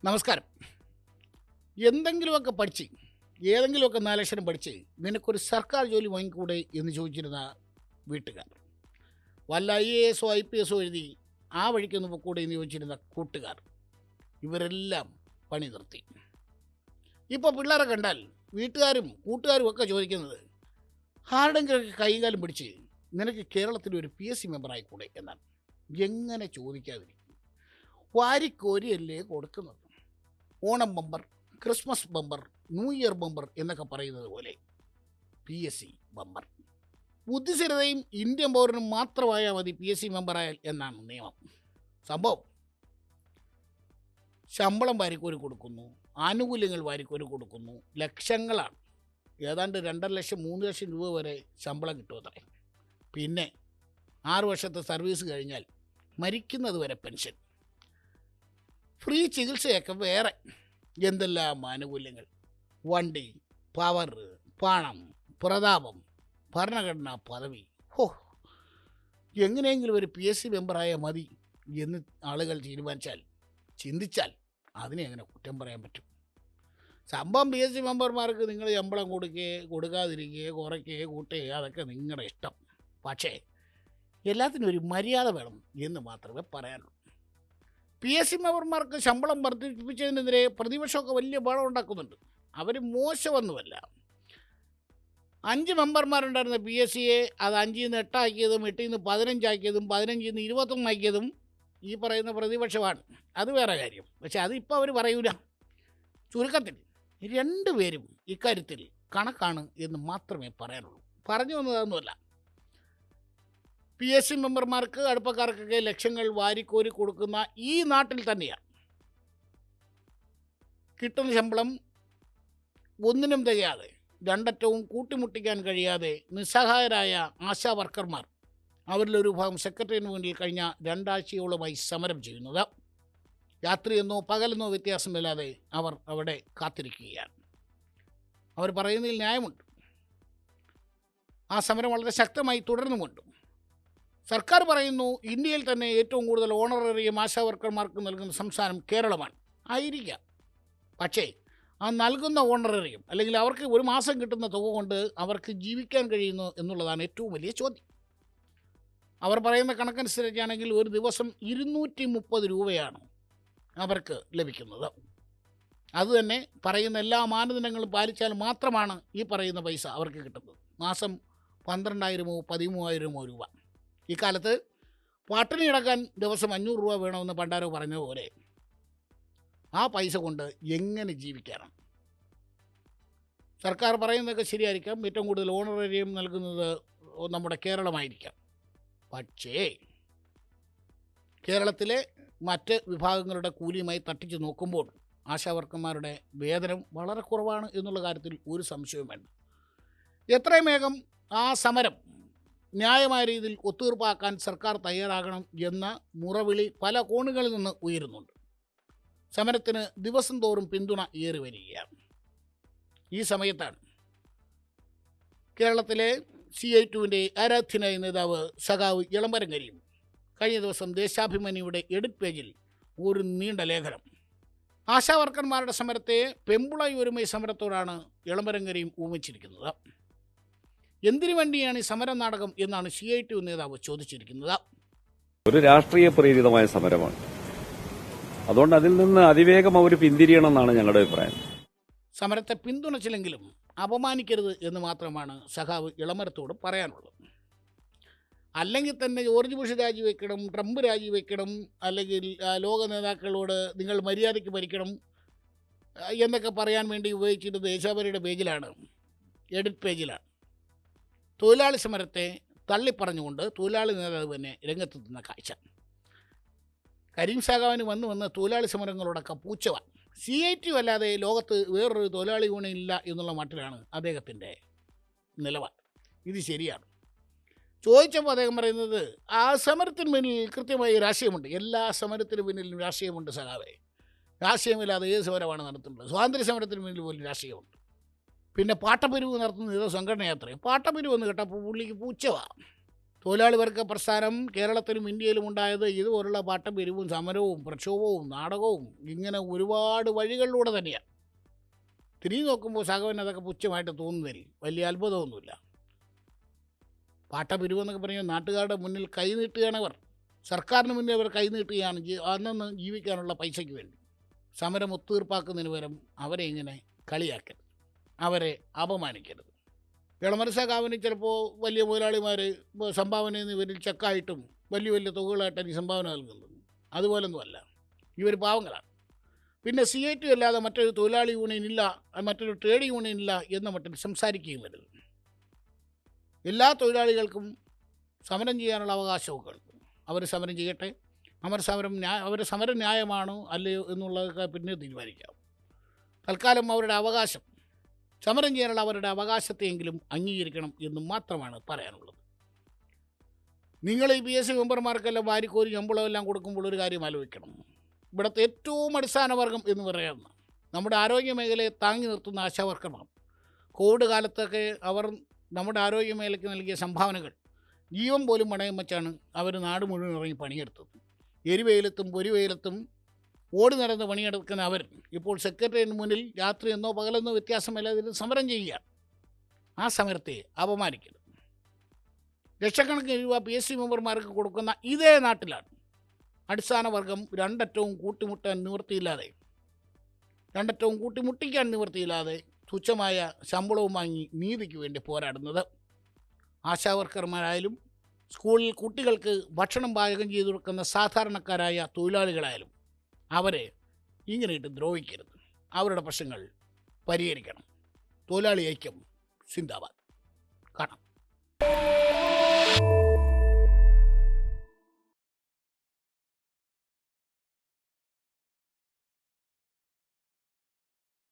നമസ്കാരം. എന്തെങ്കിലുമൊക്കെ പഠിച്ച് ഏതെങ്കിലുമൊക്കെ 4 അക്ഷരം പഠിച്ച് നിനക്കൊരു സർക്കാർ ജോലി വാങ്ങിക്കൂടെ എന്ന് ചോദിച്ചിരുന്ന വീട്ടുകാർ, വല്ല IAS IPS എഴുതി ആ വഴിക്കൊന്ന് പൊക്കൂടെ എന്ന് ചോദിച്ചിരുന്ന കൂട്ടുകാർ, ഇവരെല്ലാം പണി നിർത്തി. ഇപ്പോൾ പിള്ളേരെ കണ്ടാൽ വീട്ടുകാരും കൂട്ടുകാരും ഒക്കെ ചോദിക്കുന്നത് ആരുടെങ്കിലൊക്കെ കൈകാലം പിടിച്ച് നിനക്ക് കേരളത്തിൽ ഒരു PSC മെമ്പർ ആയിക്കൂടെ എന്നാണ്. എങ്ങനെ ചോദിക്കാതിരിക്കും? വാരിക്കോരിയല്ലേ കൊടുക്കുന്നത്. Onam bumper, Christmas bumper, new year bumper എന്നൊക്കെ പറയുന്നത് പോലെ PSC ബമ്പർ. ബുദ്ധിസ്ഥിരതയും ഇന്ത്യൻ പൗരനും മാത്രമായാൽ മതി PSC മെമ്പറായാൽ എന്നാണ് നിയമം. സംഭവം ശമ്പളം വാരിക്കോരി കൊടുക്കുന്നു, ആനുകൂല്യങ്ങൾ വാരിക്കോരി കൊടുക്കുന്നു, ലക്ഷങ്ങളാണ്. ഏതാണ്ട് 2.5 ലക്ഷം 3 ലക്ഷം രൂപ വരെ ശമ്പളം കിട്ടുമത്രേ. പിന്നെ 6 വർഷത്തെ സർവീസ് കഴിഞ്ഞാൽ മരിക്കുന്നത് വരെ പെൻഷൻ, ഫ്രീ ചികിത്സയൊക്കെ വേറെ, എന്തെല്ലാം ആനുകൂല്യങ്ങൾ. വണ്ടി, പവർ, പണം, പ്രതാപം, ഭരണഘടനാ പദവി. ഹോ, എങ്ങനെയെങ്കിലും ഒരു PSC മെമ്പറായാൽ മതി എന്ന് ആളുകൾ ചിന്തിച്ചാൽ അതിനെ എങ്ങനെ കുറ്റം പറയാൻ പറ്റും? സംഭവം PSC മെമ്പർമാർക്ക് നിങ്ങൾ ശമ്പളം കൊടുക്കാതിരിക്കുകയോ കുറയ്ക്കുകയോ കൂട്ടുകയോ അതൊക്കെ നിങ്ങളുടെ ഇഷ്ടം. പക്ഷേ എല്ലാത്തിനും ഒരു മര്യാദ വേണം എന്ന് മാത്രമേ പറയാനുള്ളൂ. PSC മെമ്പർമാർക്ക് ശമ്പളം വർദ്ധിപ്പിച്ചതിനെതിരെ പ്രതിപക്ഷമൊക്കെ വലിയ ബഹളം ഉണ്ടാക്കുന്നുണ്ട്. അവർ മോശമൊന്നുമല്ല. 5 മെമ്പർമാരുണ്ടായിരുന്ന PSCയെ അത് 5-ൽ നിന്ന് 8 ആക്കിയതും 8-ൽ നിന്ന് 15 ആക്കിയതും 15-ൽ നിന്ന് 21 ആക്കിയതും ഈ പറയുന്ന പ്രതിപക്ഷമാണ്. അത് വേറെ കാര്യം. പക്ഷെ അതിപ്പോൾ അവർ പറയൂല. ചുരുക്കത്തിൽ 2 പേരും ഇക്കാര്യത്തിൽ കണക്കാണ് എന്ന് മാത്രമേ പറയാനുള്ളൂ. പറഞ്ഞു വന്നതൊന്നുമല്ല. PSC മെമ്പർമാർക്ക്, അടുപ്പക്കാർക്കൊക്കെ ലക്ഷങ്ങൾ വാരിക്കോരി കൊടുക്കുന്ന ഈ നാട്ടിൽ തന്നെയാണ് കിട്ടുന്ന ശമ്പളം ഒന്നിനും തികയാതെ, രണ്ടറ്റവും കൂട്ടിമുട്ടിക്കാൻ കഴിയാതെ നിസ്സഹായരായ ആശാ വർക്കർമാർ, അവരിലൊരു ഭാഗം സെക്രട്ടറിന് വേണ്ടി കഴിഞ്ഞ 2 ആഴ്ചയോളമായി സമരം ചെയ്യുന്നത്. രാത്രിയെന്നോ പകലെന്നോ വ്യത്യാസമില്ലാതെ അവർ അവിടെ കാത്തിരിക്കുകയാണ്. അവർ പറയുന്നതിൽ ന്യായമുണ്ട്. ആ സമരം വളരെ ശക്തമായി തുടർന്നുമുണ്ട്. സർക്കാർ പറയുന്നു ഇന്ത്യയിൽ തന്നെ ഏറ്റവും കൂടുതൽ ഓണറേറിയം ആശാ വർക്കർമാർക്ക് നൽകുന്ന സംസ്ഥാനം കേരളമാണ്. ആയിരിക്കാം. പക്ഷേ ആ നൽകുന്ന ഓണറേറിയം, അല്ലെങ്കിൽ അവർക്ക് ഒരു മാസം കിട്ടുന്ന തുക കൊണ്ട് അവർക്ക് ജീവിക്കാൻ കഴിയുന്നു എന്നുള്ളതാണ് ഏറ്റവും വലിയ ചോദ്യം. അവർ പറയുന്ന കണക്കനുസരിച്ചാണെങ്കിൽ ഒരു ദിവസം 230 രൂപയാണ് അവർക്ക് ലഭിക്കുന്നത്. അതുതന്നെ പറയുന്ന എല്ലാ മാനദണ്ഡങ്ങളും പാലിച്ചാൽ മാത്രമാണ് ഈ പറയുന്ന പൈസ അവർക്ക് കിട്ടുന്നത്. മാസം 12,000-ഓ 13,000-ഓ രൂപ. ഇക്കാലത്ത് പട്ടിണി കിടക്കാൻ ദിവസം 500 രൂപ വേണമെന്ന് പണ്ടാരോ പറഞ്ഞ പോലെ ആ പൈസ കൊണ്ട് എങ്ങനെ ജീവിക്കാനാണ്? സർക്കാർ പറയുന്നതൊക്കെ ശരിയായിരിക്കാം. ഏറ്റവും കൂടുതൽ ഓണറേറിയം നൽകുന്നത് നമ്മുടെ കേരളമായിരിക്കാം. പക്ഷേ കേരളത്തിലെ മറ്റ് വിഭാഗങ്ങളുടെ കൂലിയുമായി തട്ടിച്ച് നോക്കുമ്പോൾ ആശാവർക്കന്മാരുടെ വേതനം വളരെ കുറവാണ് എന്നുള്ള കാര്യത്തിൽ ഒരു സംശയവും വേണ്ട. എത്രയും വേഗം ആ സമരം ന്യായമായ രീതിയിൽ ഒത്തുതീർപ്പാക്കാൻ സർക്കാർ തയ്യാറാകണം എന്ന മുറവിളി പല കോണുകളിൽ നിന്ന് ഉയരുന്നുണ്ട്. സമരത്തിന് ദിവസം തോറും പിന്തുണ ഏറി വരികയാണ്. ഈ സമയത്താണ് കേരളത്തിലെ CI2-വിൻ്റെ ആരാധ്യനായ നേതാവ് സഖാവ് ഇളമരങ്കരിയും കഴിഞ്ഞ ദിവസം ദേശാഭിമാനിയുടെ എഡിറ്റ് പേജിൽ ഒരു നീണ്ട ലേഖനം. ആശാവർക്കന്മാരുടെ സമരത്തെ പെമ്പുളായി ഒരുമൈ സമരത്തോടാണ് ഇളമരങ്കരിയും ഊമിച്ചിരിക്കുന്നത്. എന്തിനു വേണ്ടിയാണ് ഈ സമര നാടകം എന്നാണ് CI2 നേതാവ് ചോദിച്ചിരിക്കുന്നത്. ഒരു രാഷ്ട്രീയ പ്രേരിതമായ സമരമാണ്. അതുകൊണ്ട് അതിൽ നിന്ന് അതിവേഗം അവർ പിന്തിരിയണമെന്നാണ് ഞങ്ങളുടെ അഭിപ്രായം. സമരത്തെ പിന്തുണച്ചില്ലെങ്കിലും അപമാനിക്കരുത് എന്ന് മാത്രമാണ് സഖാവ് ഇളമരത്തോട് പറയാനുള്ളത്. അല്ലെങ്കിൽ തന്നെ ജോർജ് ബുഷ് രാജിവെക്കണം, ട്രംപ് രാജിവെക്കണം, അല്ലെങ്കിൽ ലോക നേതാക്കളോട് നിങ്ങൾ മര്യാദയ്ക്ക് ഭരിക്കണം എന്നൊക്കെ പറയാൻ വേണ്ടി ഉപയോഗിച്ചിട്ട് ദേശാഭിമാനിയുടെ പേജിലാണ്, എഡിറ്റ് പേജിലാണ് തൊഴിലാളി സമരത്തെ തള്ളിപ്പറഞ്ഞുകൊണ്ട് തൊഴിലാളി നേതാവ് തന്നെ രംഗത്തെത്തുന്ന കാഴ്ച. കരീം സാഗാവിന് വന്ന് തൊഴിലാളി സമരങ്ങളോടൊക്കെ പൂച്ചവ. CI2 അല്ലാതെ ലോകത്ത് വേറൊരു തൊഴിലാളി യൂണിയൻ ഇല്ല എന്നുള്ള മട്ടിലാണ് അദ്ദേഹത്തിൻ്റെ നിലപാട്. ഇത് ശരിയാണ്. ചോദിച്ചപ്പോൾ അദ്ദേഹം പറയുന്നത് ആ സമരത്തിന് പിന്നിൽ കൃത്യമായി രാഷ്ട്രീയമുണ്ട്. എല്ലാ സമരത്തിനും പിന്നിലും രാഷ്ട്രീയമുണ്ട് സഖാവേ. രാഷ്ട്രീയമില്ലാതെ ഏത് സമരമാണ് നടത്തുന്നത്? സ്വാതന്ത്ര്യ സമരത്തിന് പിന്നിൽ പോലും രാഷ്ട്രീയമുണ്ട്. പിന്നെ പാട്ടപ്പിരിവ് നടത്തുന്ന ഏതോ സംഘടനയാത്രയും പാട്ടപ്പിരിവ് എന്ന് കേട്ടപ്പോൾ പുള്ളിക്ക് പൂച്ചവാ. തൊഴിലാളി വർഗ പ്രസ്ഥാനം കേരളത്തിലും ഇന്ത്യയിലും ഉണ്ടായത് ഇതുപോലുള്ള പാട്ടപ്പിരിവും സമരവും പ്രക്ഷോഭവും നാടകവും ഇങ്ങനെ ഒരുപാട് വഴികളിലൂടെ തന്നെയാണ്. തിരിഞ്ഞു നോക്കുമ്പോൾ സഹോദരൻ അതൊക്കെ പുച്ഛമായിട്ട് തോന്നുന്നതിൽ വലിയ അത്ഭുതമൊന്നുമില്ല. പാട്ടപ്പിരിവെന്നൊക്കെ പറയുമ്പോൾ നാട്ടുകാരുടെ മുന്നിൽ കൈനീട്ടുകയാണ് അവർ. സർക്കാരിന് മുന്നിൽ അവർ കൈനീട്ടുകയാണ് അന്നന്ന് ജീവിക്കാനുള്ള പൈസയ്ക്ക് വേണ്ടി. സമരം ഒത്തീർപ്പാക്കുന്നതിന് പകരം അവരെ ഇങ്ങനെ കളിയാക്കരുത്, അവരെ അപമാനിക്കരുത്. ഇളമരസ ചിലപ്പോൾ വലിയ മുതലാളിമാർ സംഭാവനയിൽ നിന്ന് ഇവരിൽ ചെക്കായിട്ടും വലിയ വലിയ തുകകളായിട്ടാണ് ഈ സംഭാവന നൽകുന്നത്. അതുപോലൊന്നുമല്ല, ഇവർ പാവങ്ങളാണ്. പിന്നെ CIT അല്ലാതെ മറ്റൊരു തൊഴിലാളി യൂണിയൻ ഇല്ല, മറ്റൊരു ട്രേഡ് യൂണിയൻ ഇല്ല എന്ന മട്ടിൽ സംസാരിക്കുകയും വരുന്നത്. എല്ലാ തൊഴിലാളികൾക്കും സമരം ചെയ്യാനുള്ള അവകാശമൊക്കെ ഉണ്ട്. അവർ സമരം ചെയ്യട്ടെ. അവരുടെ സമരം ന്യായമാണോ അല്ലയോ എന്നുള്ളതൊക്കെ പിന്നെ തീരുമാനിക്കാം. തൽക്കാലം അവരുടെ അവകാശം, സമരം ചെയ്യാനുള്ള അവരുടെ അവകാശത്തെയെങ്കിലും അംഗീകരിക്കണം എന്ന് മാത്രമാണ് പറയാനുള്ളത്. നിങ്ങൾ ഈ PSC മെമ്പർമാർക്കെല്ലാം വാരിക്കോരി ശമ്പളം എല്ലാം കൊടുക്കുമ്പോൾ ഒരു കാര്യം ആലോചിക്കണം. ഇവിടുത്തെ ഏറ്റവും അടിസ്ഥാന വർഗം എന്ന് പറയുന്ന നമ്മുടെ ആരോഗ്യ മേഖലയെ താങ്ങി നിർത്തുന്ന ആശാവർക്കർമാർ. കോവിഡ് കാലത്തൊക്കെ അവർ നമ്മുടെ ആരോഗ്യ മേഖലയ്ക്ക് നൽകിയ സംഭാവനകൾ ജീവൻ പോലും പണയം വെച്ചാണ് അവർ നാട് മുഴുവൻ ഇറങ്ങി പണിയെടുത്തത്. എരിവെയിലത്തും പൊരിവെയിലത്തും ഓടി നടന്ന് പണിയെടുക്കുന്ന അവർ ഇപ്പോൾ സെക്രട്ടറിയേറ്റിന് മുന്നിൽ രാത്രി എന്നോ പകലെന്നോ വ്യത്യാസമില്ലാതെ സമരം ചെയ്യുക. ആ സമരത്തെ അപമാനിക്കരുത്. ലക്ഷക്കണക്കിന് രൂപ PSC മെമ്പർമാർക്ക് കൊടുക്കുന്ന ഇതേ നാട്ടിലാണ് അടിസ്ഥാന വർഗം രണ്ടറ്റവും കൂട്ടിമുട്ടാൻ നിവൃത്തിയില്ലാതെ തുച്ഛമായ ശമ്പളവും വാങ്ങി നീതിക്ക് വേണ്ടി പോരാടുന്നത്. ആശാവർക്കർമാരായാലും സ്കൂളിൽ കുട്ടികൾക്ക് ഭക്ഷണം പാചകം ചെയ്തു കൊടുക്കുന്ന സാധാരണക്കാരായ തൊഴിലാളികളായാലും അവരെ ഇങ്ങനെയിട്ട് ദ്രോഹിക്കരുത്. അവരുടെ പ്രശ്നങ്ങൾ പരിഹരിക്കണം. തൊഴിലാളി ഐക്യം സിന്ദാബാദ്. കാണാം.